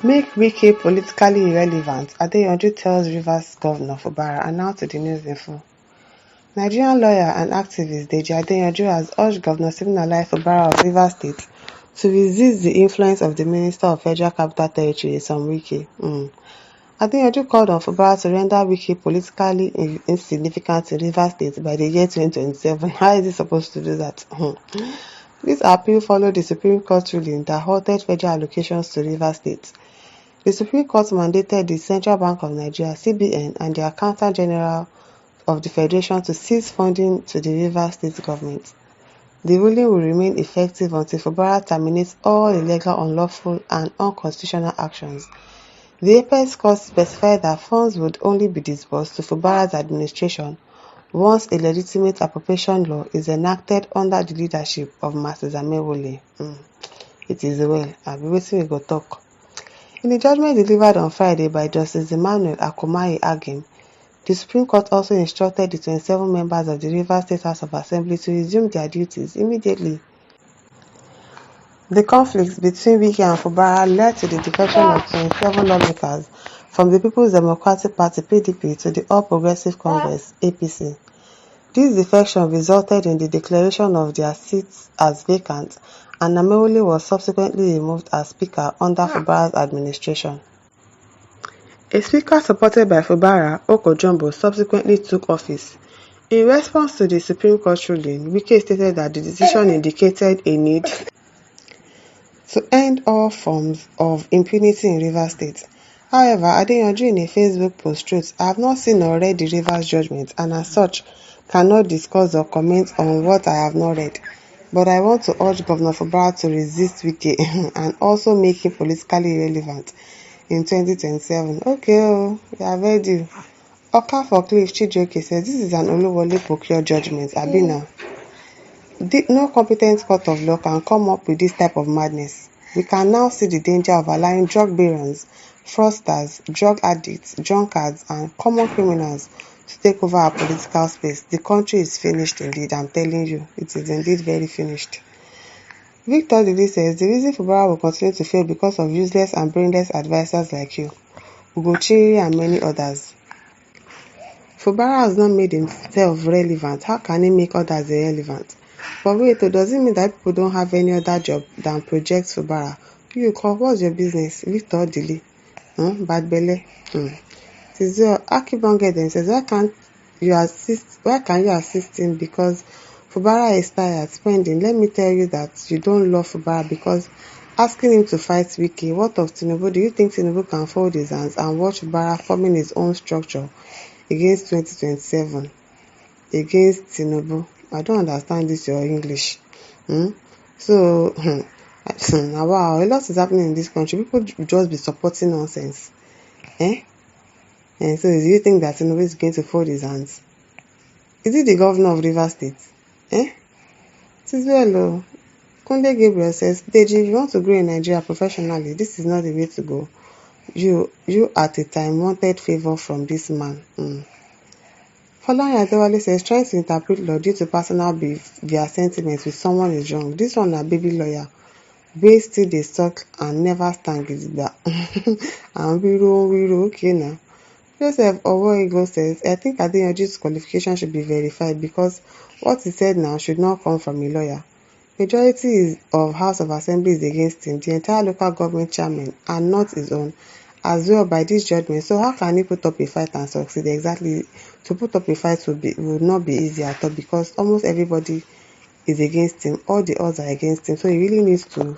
Make Wike politically irrelevant, Adeyanju tells Rivers Governor Fubara, and now to the news info. Nigerian lawyer and activist Deji Adeyanju has urged Governor Siminalayi Fubara of Rivers State to resist the influence of the Minister of Federal Capital Territory, Wike. Adeyanju called on Fubara to render Wike politically insignificant in Rivers State by the year 2027. How is he supposed to do that? This appeal followed the Supreme Court ruling that halted federal allocations to Rivers State. The Supreme Court mandated the Central Bank of Nigeria (CBN) and the Accountant General of the Federation to cease funding to the Rivers State government. The ruling will remain effective until Fubara terminates all illegal, unlawful, and unconstitutional actions. The Apex Court specified that funds would only be disbursed to Fubara's administration once a legitimate appropriation law is enacted under the leadership of Mrs. Amewole. It is well. I'll be waiting we go talk. In a judgment delivered on Friday by Justice Emmanuel Akomaye Agim, the Supreme Court also instructed the 27 members of the Rivers State House of Assembly to resume their duties immediately. The conflict between Wike and Fubara led to the defection of 27 lawmakers from the People's Democratic Party (PDP) to the All Progressive Congress (APC). This defection resulted in the declaration of their seats as vacant, and Amewole was subsequently removed as Speaker under Fubara's administration. A speaker supported by Fubara, Okojumbo, subsequently took office. In response to the Supreme Court ruling, Wike stated that the decision indicated a need to end all forms of impunity in Rivers State. However, Adeyanju in a Facebook post wrote, "I have not seen or read the Rivers judgment, and as such, cannot discuss or comment on what I have not read. But I want to urge Governor Fubara to resist Wike and also make him politically irrelevant in 2027. Okay, we have heard you. Oka for Cliff Chijioke says this is an Oluwole procured judgment. Abina. No competent court of law can come up with this type of madness. We can now see the danger of allowing drug barons, fraudsters, drug addicts, drunkards, and common criminals to take over our political space. The country is finished indeed, I'm telling you. It is indeed very finished." Victor Dili says the reason Fubara will continue to fail because of useless and brainless advisors like you, Ugochiri, and many others. Fubara has not made himself relevant. How can he make others irrelevant? But wait, does it mean that people don't have any other job than project Fubara? You call, what's your business? Victor Dili. Bad belly. Tizio Akibonge then says, why can you assist him? Because Fubara is tired spending. Let me tell you that you don't love Fubara because asking him to fight Wike. What of Tinubu? Do you think Tinubu can fold his hands and watch Fubara forming his own structure against 2027? Against Tinubu? I don't understand this your English. So wow, a lot is happening in this country. People just be supporting nonsense. And so do you think that Tinubu is going to fold his hands? Is he the governor of Rivers State? It is well. Kunde Gabriel says, Deji, if you want to grow in Nigeria professionally, this is not the way to go. You at a time wanted favor from this man. Folani Adewale says, trying to interpret law due to personal beef via sentiments with someone is wrong. This one a baby lawyer. Wey still dey suck and never stand gidigba. And we okay now. Joseph Owoego says, I think Adeyanju's qualification should be verified because what he said now should not come from a lawyer. Majority of House of Assembly is against him. The entire local government chairman and not his own as well by this judgment. So how can he put up a fight and succeed? Exactly. To put up a fight would not be easy at all because almost everybody is against him. All the odds are against him. So he really needs to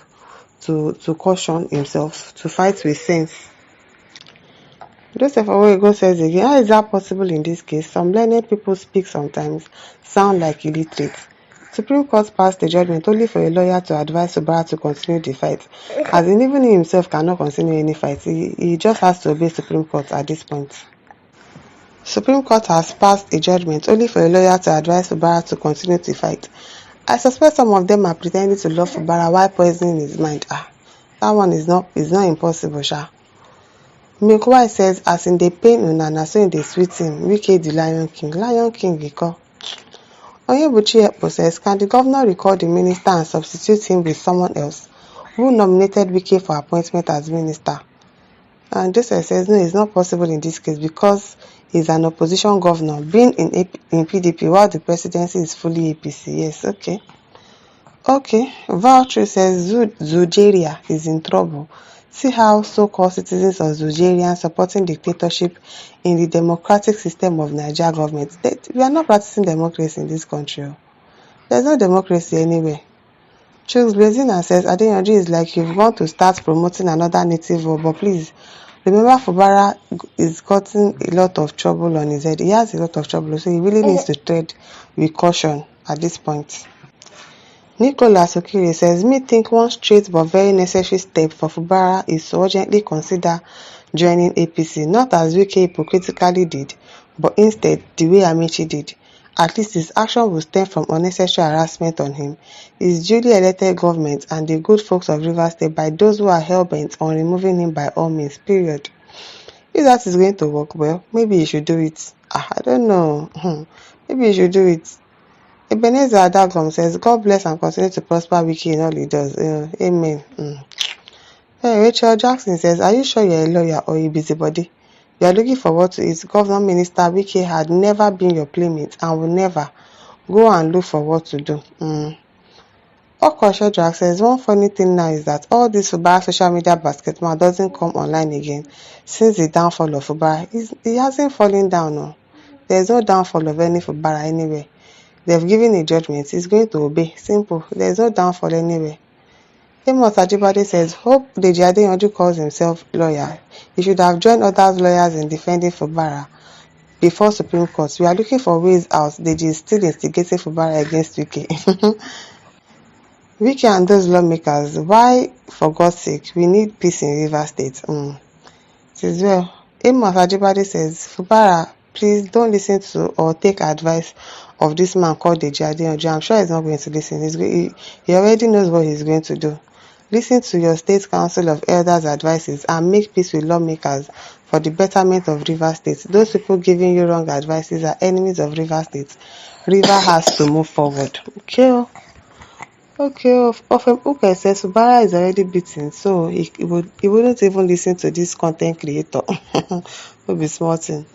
caution himself, to fight with sense. Joseph Owego says again, how is that possible in this case? Some learned people speak sometimes, sound like illiterate. Supreme Court passed the judgment only for a lawyer to advise Fubara to continue the fight. As in, even he himself cannot continue any fight. He just has to obey Supreme Court at this point. Supreme Court has passed a judgment only for a lawyer to advise Fubara to continue the fight. I suspect some of them are pretending to love Fubara while poisoning his mind. That one is not impossible, sha. Mekwai says, as in the pain una so in the sweet him, Wike the Lion King, Iko. Onyebuchi Ekpo says, can the governor recall the minister and substitute him with someone else who nominated Wike for appointment as minister? And Joseph says, no, it's not possible in this case because he's an opposition governor being in PDP while the presidency is fully APC. Yes, okay. Okay, Valtry says Zugeria is in trouble. See how so-called citizens of Zugeria supporting dictatorship in the democratic system of Nigeria government. We are not practicing democracy in this country. There's no democracy anywhere. Chooks Blazina says Adeyanju is like you've gone to start promoting another native war, but please remember Fubara is gotten a lot of trouble on his head. He has a lot of trouble, so he really needs to tread with caution at this point. Nicholas Okiri says, me think one straight but very necessary step for Fubara is to urgently consider joining APC, not as Wike hypocritically did, but instead the way Amici did. At least his action will stem from unnecessary harassment on him, his duly elected government, and the good folks of Rivers State by those who are hell-bent on removing him by all means, period. If that is going to work well, maybe you should do it. I don't know. Maybe you should do it. Ebenezer Adagom says, God bless and continue to prosper Wike in all he does. Amen. Hey, Rachel Jackson says, are you sure you're a lawyer or a busybody? You are looking forward to it. Governor Minister Wike had never been your playmate and will never. Go and look for what to do. Okosho Jack says, one funny thing now is that all this Fubara social media basketball doesn't come online again since the downfall of Fubara. He hasn't fallen down. No. There's no downfall of any Fubara anywhere. They've given a judgment. He's going to obey. Simple. There's no downfall anywhere. Amos Ajibade says, hope Deji Adeyanju calls himself lawyer. He should have joined other lawyers in defending Fubara before Supreme Court. We are looking for ways out. Deji is still instigating Fubara against Wike. Wike and those lawmakers, why, for God's sake, we need peace in Rivers State. It is well. Amos Ajibade says, Fubara, please don't listen to or take advice of this man called Deji Adeyanju. I'm sure he's not going to listen. He already knows what he's going to do. Listen to your state council of elders' advices and make peace with lawmakers for the betterment of Rivers State. Those people giving you wrong advices are enemies of Rivers State. River has to move forward. Okay. Uke says Fubara is already beaten, so he wouldn't even listen to this content creator. Will be small thing.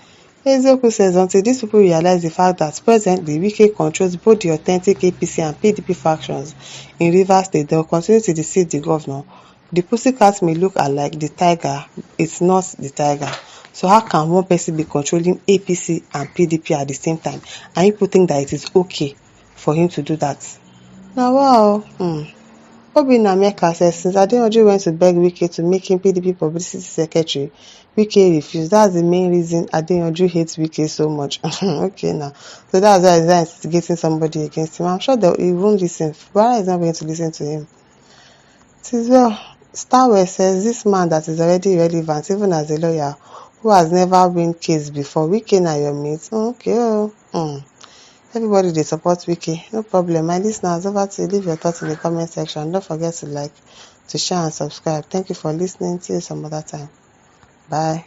Ezeoku says until these people realize the fact that presently Wike controls both the authentic APC and PDP factions in Rivers State, they will continue to deceive the governor. The pussycat may look alike the tiger, it's not the tiger. So how can one person be controlling APC and PDP at the same time, and people think that it is okay for him to do that? Now wow. Obinna Meka says since Adeyanju went to beg Wike to make him PDP publicity secretary, Wike refused. That's the main reason Adeyanju hates Wike so much. Okay now. So that's why he's instigating somebody against him. I'm sure that he won't listen. Fubara is not going to listen to him. It is well. Starwell says this man that is already irrelevant, even as a lawyer, who has never win case before. Wike na your mate. Okay. Everybody they support Wike. No problem. My listeners, over to you. Leave your thoughts in the comment section. Don't forget to like, to share and subscribe. Thank you for listening. See you some other time. Bye.